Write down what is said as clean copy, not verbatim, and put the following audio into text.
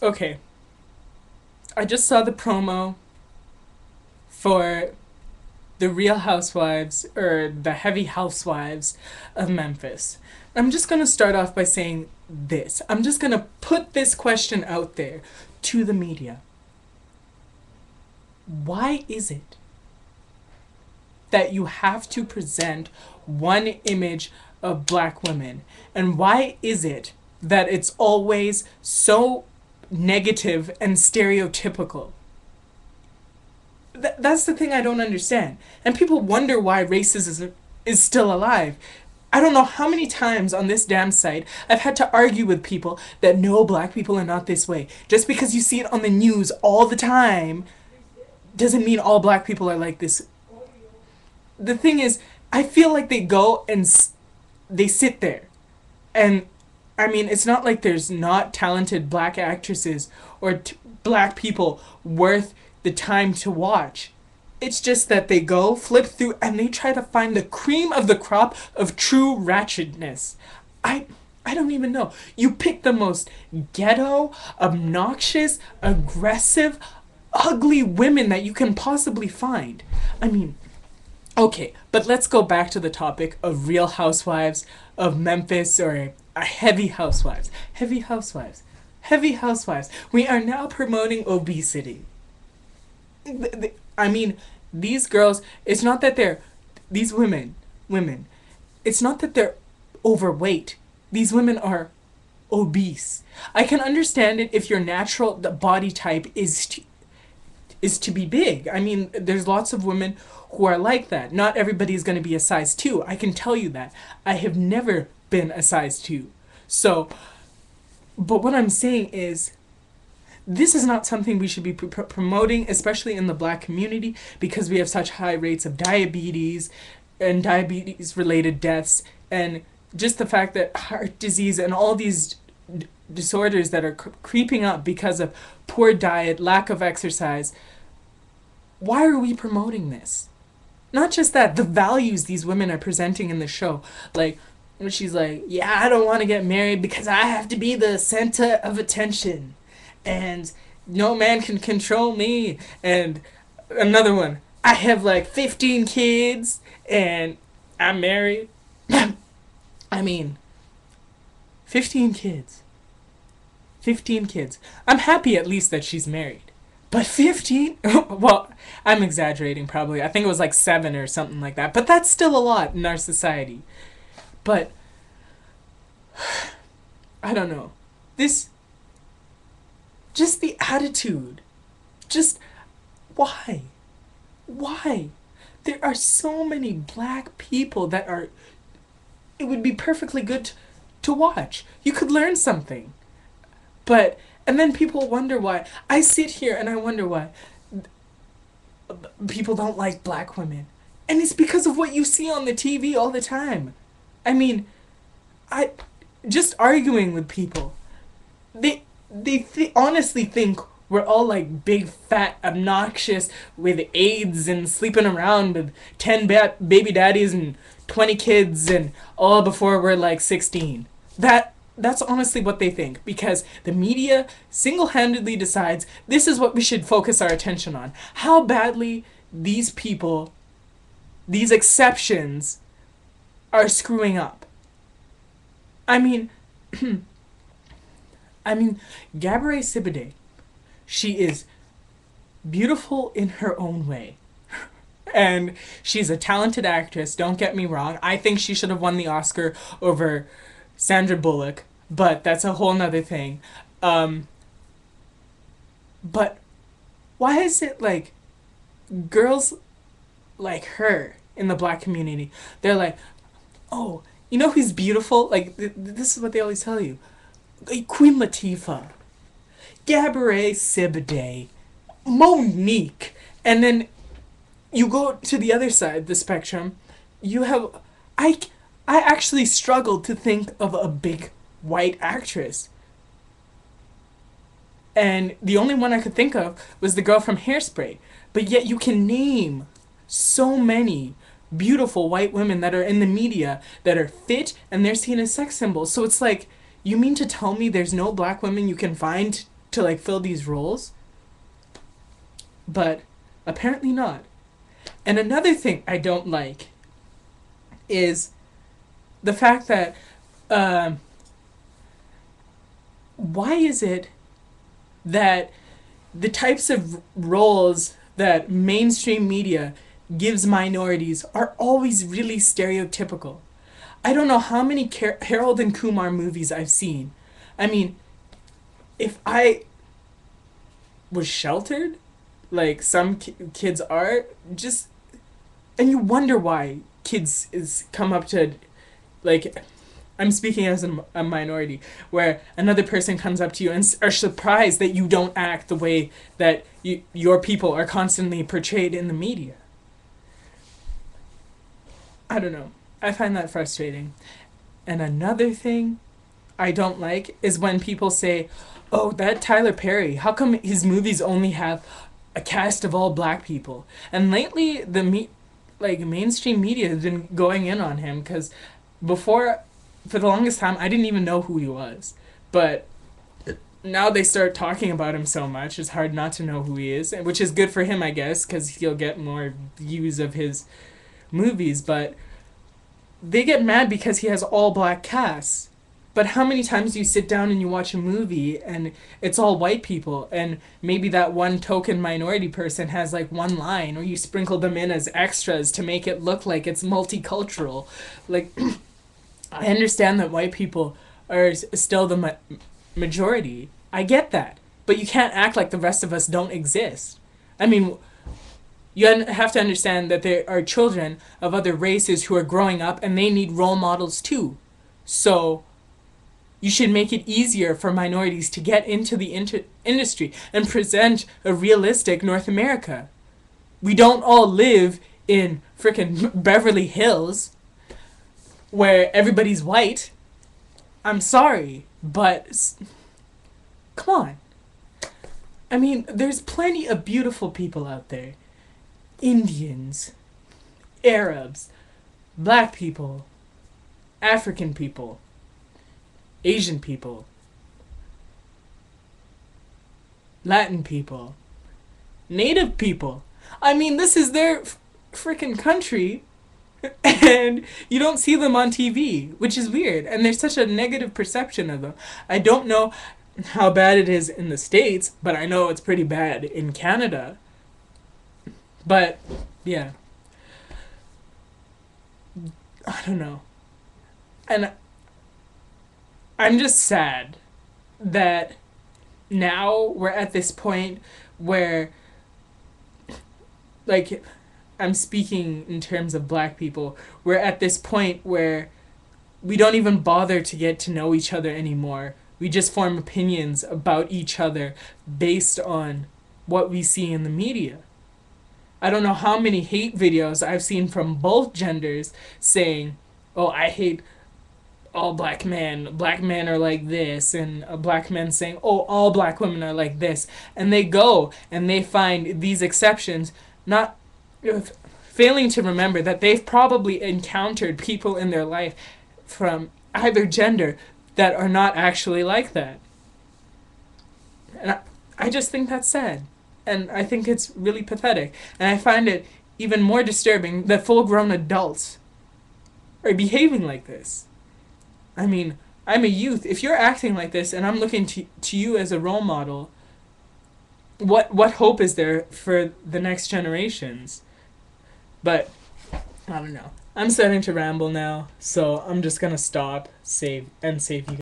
Okay, I just saw the promo for the Real Housewives, or the Heavy Housewives of Memphis. I'm just gonna start off by saying this. I'm just gonna put this question out there to the media. Why is it that you have to present one image of black women? And why is it that it's always so negative and stereotypical? That's the thing I don't understand. And people wonder why racism is still alive. I don't know how many times on this damn site I've had to argue with people that no, black people are not this way. Just because you see it on the news all the time doesn't mean all black people are like this. The thing is, I feel like they go and they sit there. And I mean, it's not like there's not talented black actresses or black people worth the time to watch. It's just that they go, flip through, and they try to find the cream of the crop of true ratchetness. I I don't even know. You pick the most ghetto, obnoxious, aggressive, ugly women that you can possibly find. I mean, okay, but let's go back to the topic of Real Housewives of Memphis, or Heavy Housewives. Heavy Housewives. Heavy Housewives. We are now promoting obesity. I mean, these girls, it's not that they're, these women, it's not that they're overweight. These women are obese. I can understand it if your natural body type is to be big. I mean, there's lots of women who are like that. Not everybody is going to be a size 2. I can tell you that. I have never been a size 2. So, but what I'm saying is, this is not something we should be promoting, especially in the black community, because we have such high rates of diabetes and diabetes related deaths, and just the fact that heart disease and all these disorders that are creeping up because of poor diet, lack of exercise. Why are we promoting this? Not just that, the values these women are presenting in the show. Like, when she's like, yeah, I don't want to get married because I have to be the center of attention. And no man can control me. And another one, I have like 15 kids and I'm married. I mean, 15 kids. 15 kids. I'm happy at least that she's married. But 15? Well, I'm exaggerating probably. I think it was like 7 or something like that. But that's still a lot in our society. But I don't know. This, just the attitude. Just why? Why? There are so many black people that are, it would be perfectly good to watch. You could learn something. But, and then people wonder why. I sit here and I wonder why people don't like black women. And it's because of what you see on the TV all the time. I mean, I just arguing with people. They honestly think we're all like big, fat, obnoxious with AIDS and sleeping around with 10 baby daddies and 20 kids and all before we're like 16. That's honestly what they think, because the media single-handedly decides this is what we should focus our attention on. How badly these people, these exceptions, are screwing up. I mean, Gabourey Sidibe, she is beautiful in her own way. And she's a talented actress, don't get me wrong. I think she should have won the Oscar over Sandra Bullock, but that's a whole nother thing. But why is it like girls like her in the black community, they're like, oh, you know who's beautiful? Like, this is what they always tell you. Like, Queen Latifah, Gabourey Sidibe, Monique. And then you go to the other side of the spectrum, you have, I, I actually struggled to think of a big white actress. And the only one I could think of was the girl from Hairspray. But yet you can name so many beautiful white women that are in the media that are fit and they're seen as sex symbols. So it's like, you mean to tell me there's no black women you can find to like fill these roles, but apparently not. And another thing I don't like is the fact that why is it that the types of roles that mainstream media gives minorities are always really stereotypical? I don't know how many Harold and Kumar movies I've seen. I mean, if I was sheltered, like some kids are, just, and you wonder why kids is come up to, like, I'm speaking as a minority, where another person comes up to you and are surprised that you don't act the way that your people are constantly portrayed in the media. I don't know. I find that frustrating. And another thing I don't like is when people say, oh, that Tyler Perry, how come his movies only have a cast of all black people? And lately, mainstream media has been going in on him, because before, for the longest time, I didn't even know who he was. But now they start talking about him so much, it's hard not to know who he is, which is good for him, I guess, because he'll get more views of his movies. But they get mad because he has all black casts. But how many times do you sit down and you watch a movie and it's all white people, and maybe that one token minority person has like one line, or you sprinkle them in as extras to make it look like it's multicultural? Like, I understand that white people are still the majority. I get that. But you can't act like the rest of us don't exist. I mean, you have to understand that there are children of other races who are growing up and they need role models too. So you should make it easier for minorities to get into the industry and present a realistic North America. We don't all live in frickin' Beverly Hills where everybody's white. I'm sorry, but come on. I mean, there's plenty of beautiful people out there. Indians, Arabs, black people, African people, Asian people, Latin people, Native people. I mean, this is their freaking country, and you don't see them on TV, which is weird, and there's such a negative perception of them. I don't know how bad it is in the States, but I know it's pretty bad in Canada. But, yeah. I don't know. And I'm just sad that now we're at this point where, like, I'm speaking in terms of black people, we're at this point where we don't even bother to get to know each other anymore. We just form opinions about each other based on what we see in the media. I don't know how many hate videos I've seen from both genders saying, oh, I hate all black men. Black men are like this. And a black man saying, oh, all black women are like this. And they go and they find these exceptions, not failing to remember that they've probably encountered people in their life from either gender that are not actually like that. And I just think that's sad. And I think it's really pathetic. And I find it even more disturbing that full-grown adults are behaving like this. I mean, I'm a youth. If you're acting like this and I'm looking to you as a role model, what hope is there for the next generations? But, I don't know. I'm starting to ramble now, so I'm just gonna stop, save you.